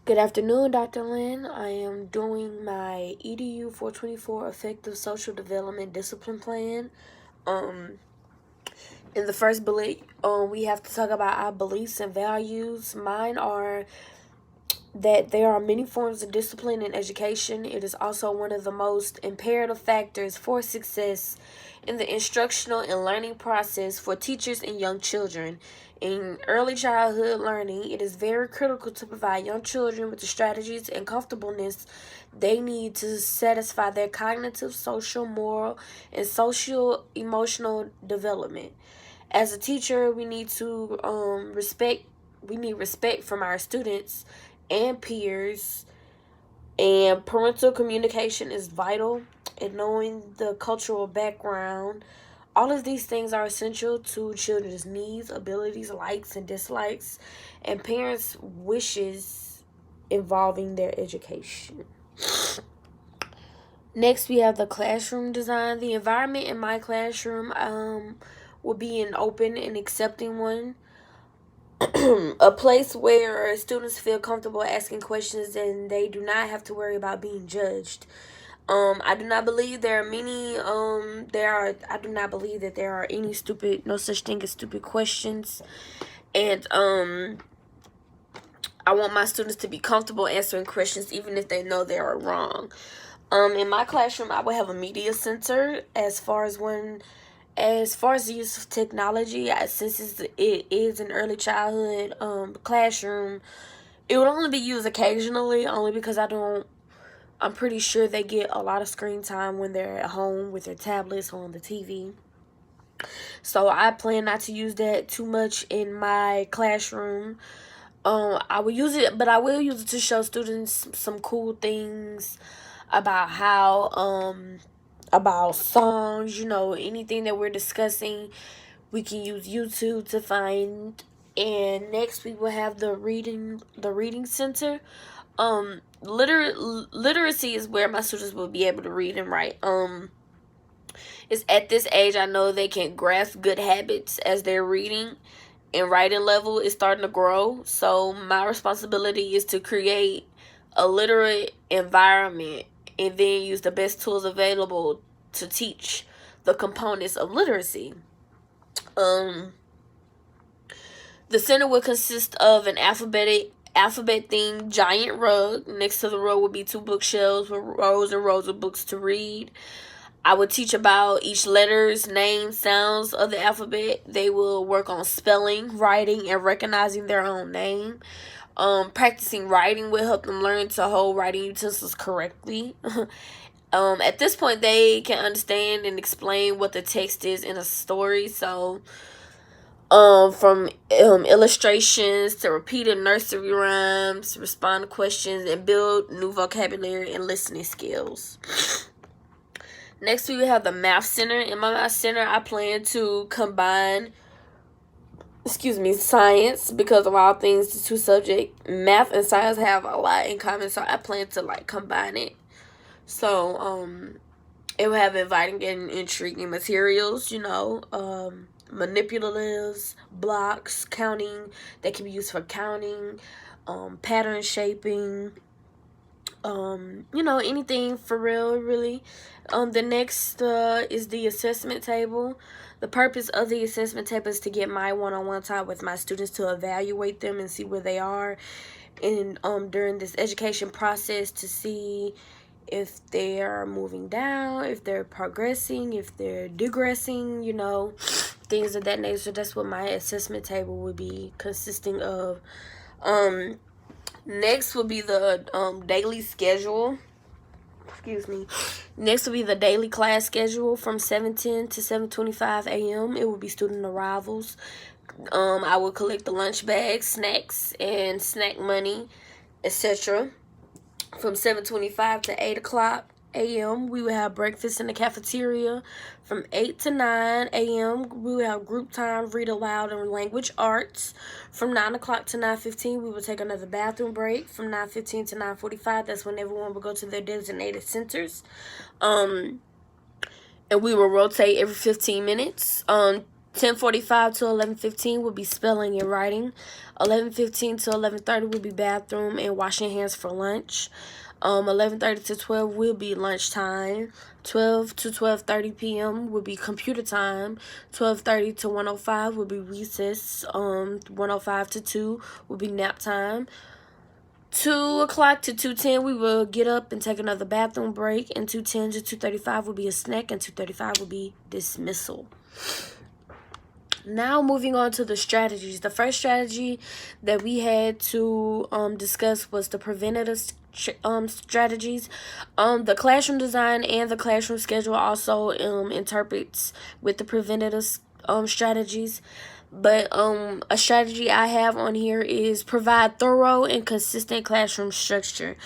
Good afternoon, Dr. Lynn. I am doing my EDU 424 Effective Social Development Discipline Plan. Um, in the first bullet, we have to talk about our beliefs and values. Mine are that there are many forms of discipline in education. It is also one of the most imperative factors for success in the instructional and learning process for teachers and young children. In early childhood learning, it is very critical to provide young children with the strategies and comfortableness they need to satisfy their cognitive, social, moral, and social emotional development. As a teacher, we need to respect. We need respect from our students and peers, and parental communication is vital. And knowing the cultural background, all of these things are essential to children's needs, abilities, likes, and dislikes, and parents' wishes involving their education. Next, we have the classroom design. The environment in my classroom will be an open and accepting one. A place where students feel comfortable asking questions and they do not have to worry about being judged. I do not believe there are many. I do not believe that there are any stupid. No such thing as stupid questions, and I want my students to be comfortable answering questions even if they know they are wrong. In my classroom, I will have a media center as far as the use of technology. Since it is an early childhood classroom, it would only be used occasionally, only because I'm pretty sure they get a lot of screen time when they're at home with their tablets or on the TV. So I plan not to use that too much in my classroom. I will use it, but I will use it to show students some cool things about about songs, anything that we're discussing. We can use YouTube to find. And next we will have the reading center. Literacy is where my students will be able to read and write. It's at this age I know they can grasp good habits as they're reading, and writing level is starting to grow. So my responsibility is to create a literate environment and then use the best tools available to teach the components of literacy. Um, the center will consist of an alphabet themed giant rug. Next to the rug will be two bookshelves with rows and rows of books to read. I would teach about each letter's name, sounds of the alphabet. They will work on spelling, writing, and recognizing their own name. Practicing writing will help them learn to hold writing utensils correctly. At this point, they can understand and explain what the text is in a story. So, from illustrations to repeated nursery rhymes, respond to questions, and build new vocabulary and listening skills. Next, we have the math center. In my math center, I plan to combine, science, because of all things, the two subjects, math and science, have a lot in common. So I plan to combine it. So it will have inviting and intriguing materials. Manipulatives, blocks, counting that can be used for counting, pattern shaping, anything for real, really. The next is the assessment table. The purpose of the assessment table is to get my one-on-one time with my students to evaluate them and see where they are in during this education process, to see if they are moving down, if they're progressing, if they're digressing, things of that nature. That's what my assessment table would be consisting of. Next will be the daily schedule. Next will be the daily class schedule from 7:10 to 7:25 a.m. It will be student arrivals. I will collect the lunch bags, snacks, and snack money, etc. From 7:25 to 8 o'clock a.m. we will have breakfast in the cafeteria. From 8 to 9 a.m. we will have group time, read aloud, and language arts. From 9 o'clock to 9:15 we will take another bathroom break. From 9:15 to 9:45, that's when everyone will go to their designated centers. And we will rotate every 15 minutes. 10:45 to 11:15 will be spelling and writing. 11:15 to 11:30 will be bathroom and washing hands for lunch. 11:30 to 12 will be lunchtime. 12 to 12:30 p.m. will be computer time. 12:30 to 1:05 will be recess. 1:05 to 2 will be nap time. 2 o'clock to 2:10 we will get up and take another bathroom break, and 2:10 to 2:35 will be a snack, and 2:35 will be dismissal. Now moving on to the strategies. The first strategy that we had to discuss was the preventative strategies. The classroom design and the classroom schedule also interprets with the preventative strategies. But a strategy I have on here is provide thorough and consistent classroom structure.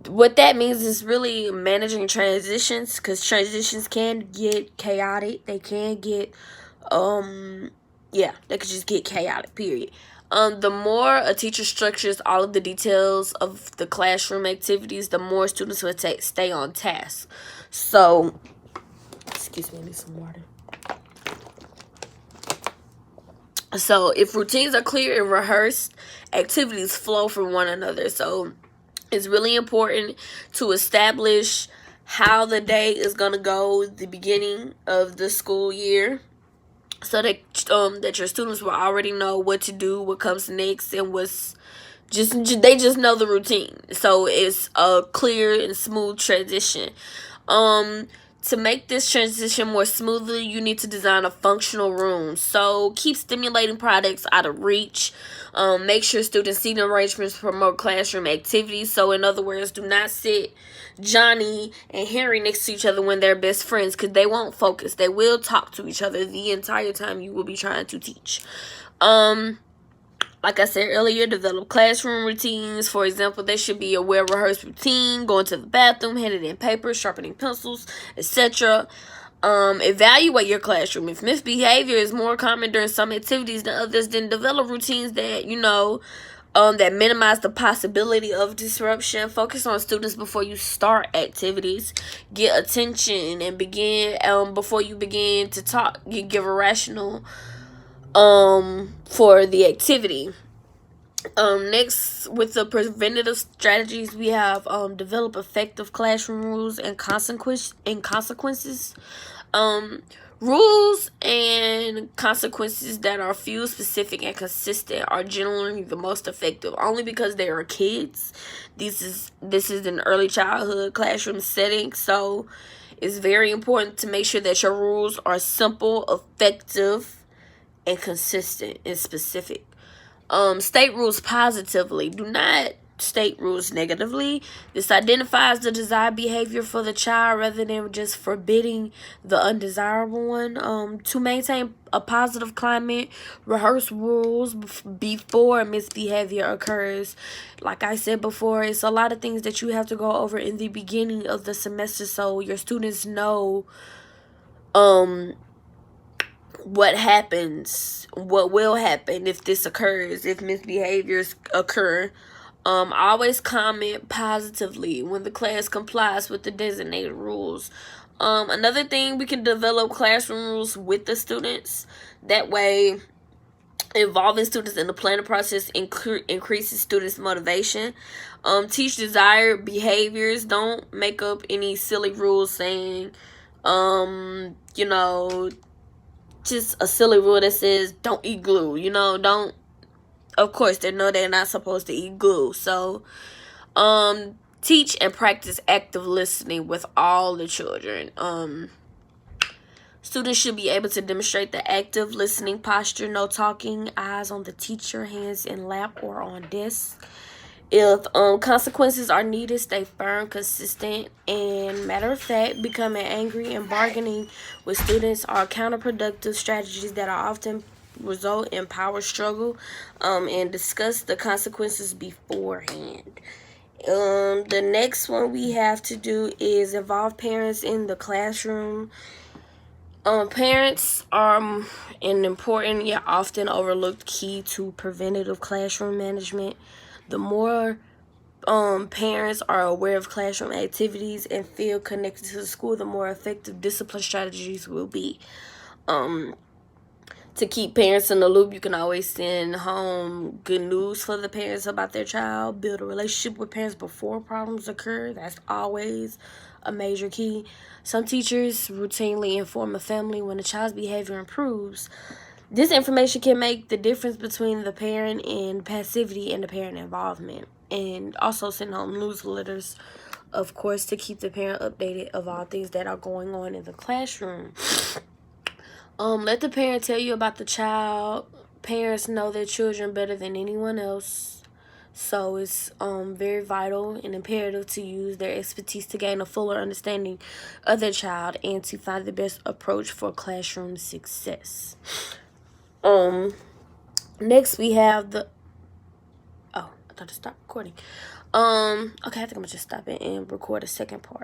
What that means is really managing transitions, because transitions can get chaotic. They can get they could just get chaotic, period. The more a teacher structures all of the details of the classroom activities, the more students will stay on task. So, excuse me, I need some water. So, if routines are clear and rehearsed, activities flow from one another. So, it's really important to establish how the day is going to go at the beginning of the school year, so that that your students will already know what to do, what comes next, and they just know the routine. So it's a clear and smooth transition. To make this transition more smoothly, you need to design a functional room. So keep stimulating products out of reach. Make sure student seating arrangements promote classroom activities. So in other words, do not sit Johnny and Henry next to each other when they're best friends, because they won't focus. They will talk to each other the entire time you will be trying to teach. Like I said earlier, develop classroom routines. For example, there should be a well-rehearsed routine, going to the bathroom, handing in papers, sharpening pencils, etc. Evaluate your classroom. If misbehavior is more common during some activities than others, then develop routines that, that minimize the possibility of disruption. Focus on students before you start activities. Get attention and begin before you begin to talk. You give a rational for the activity. Next, with the preventative strategies, we have develop effective classroom rules and consequences. Rules and consequences that are few, specific, and consistent are generally the most effective, only because they are kids. This is an early childhood classroom setting, so it's very important to make sure that your rules are simple, effective, and consistent and specific. State rules positively. Do not state rules negatively. This identifies the desired behavior for the child rather than just forbidding the undesirable one. To maintain a positive climate, rehearse rules before misbehavior occurs. Like I said before, it's a lot of things that you have to go over in the beginning of the semester, so your students know what will happen if this occurs, if misbehaviors occur. Always comment positively when the class complies with the designated rules. Another thing, we can develop classroom rules with the students. That way, involving students in the planning process increases students' motivation. Teach desired behaviors. Don't make up any silly rules saying, just a silly rule that says don't eat glue. Don't. Of course, they know they're not supposed to eat glue. So, teach and practice active listening with all the children. Students should be able to demonstrate the active listening posture, no talking, eyes on the teacher, hands in lap or on desk. If consequences are needed, stay firm, consistent, and matter of fact. Becoming angry and bargaining with students are counterproductive strategies that are often result in power struggle, and discuss the consequences beforehand. The next one we have to do is involve parents in the classroom. Parents are an important yet often overlooked key to preventative classroom management. The more parents are aware of classroom activities and feel connected to the school, the more effective discipline strategies will be. To keep parents in the loop, you can always send home good news for the parents about their child. Build a relationship with parents before problems occur. That's always a major key. Some teachers routinely inform a family when a child's behavior improves. This information can make the difference between the parent and passivity and the parent involvement. And also send home newsletters, of course, to keep the parent updated of all things that are going on in the classroom. Let the parent tell you about the child. Parents know their children better than anyone else. So it's very vital and imperative to use their expertise to gain a fuller understanding of their child and to find the best approach for classroom success. Next we have the I thought to stop recording. Okay, I think I'm gonna just stop it and record a second part.